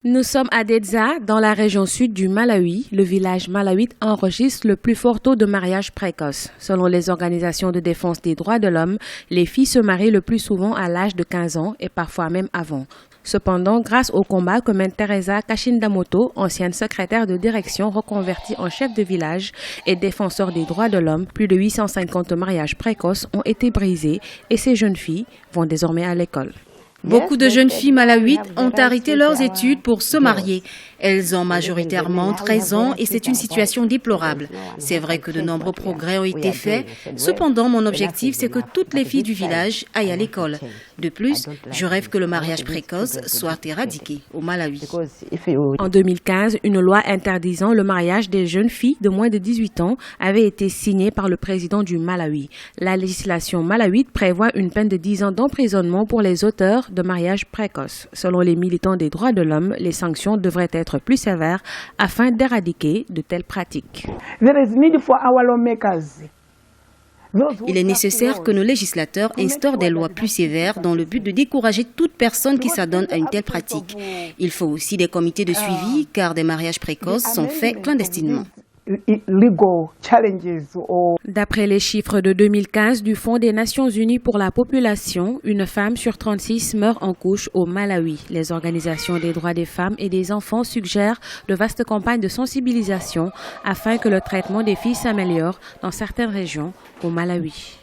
Nous sommes à Dedza, dans la région sud du Malawi. Le village malawite enregistre le plus fort taux de mariage précoce. Selon les organisations de défense des droits de l'homme, les filles se marient le plus souvent à l'âge de 15 ans et parfois même avant. Cependant, grâce au combat que mène Teresa Kashindamoto, ancienne secrétaire de direction reconvertie en chef de village et défenseur des droits de l'homme, plus de 850 mariages précoces ont été brisés et ces jeunes filles vont désormais à l'école. Beaucoup de jeunes filles malawites ont arrêté leurs études pour se marier. Elles ont majoritairement 13 ans et c'est une situation déplorable. C'est vrai que de nombreux progrès ont été faits. Cependant, mon objectif, c'est que toutes les filles du village aillent à l'école. De plus, je rêve que le mariage précoce soit éradiqué au Malawi. En 2015, une loi interdisant le mariage des jeunes filles de moins de 18 ans avait été signée par le président du Malawi. La législation malawite prévoit une peine de 10 ans d'emprisonnement pour les auteurs de mariage précoce. Selon les militants des droits de l'homme, les sanctions devraient être plus sévères afin d'éradiquer de telles pratiques. Il est nécessaire que nos législateurs instaurent des lois plus sévères dans le but de décourager toute personne qui s'adonne à une telle pratique. Il faut aussi des comités de suivi car des mariages précoces sont faits clandestinement. D'après les chiffres de 2015 du Fonds des Nations Unies pour la population, une femme sur 36 meurt en couche au Malawi. Les organisations des droits des femmes et des enfants suggèrent de vastes campagnes de sensibilisation afin que le traitement des filles s'améliore dans certaines régions au Malawi.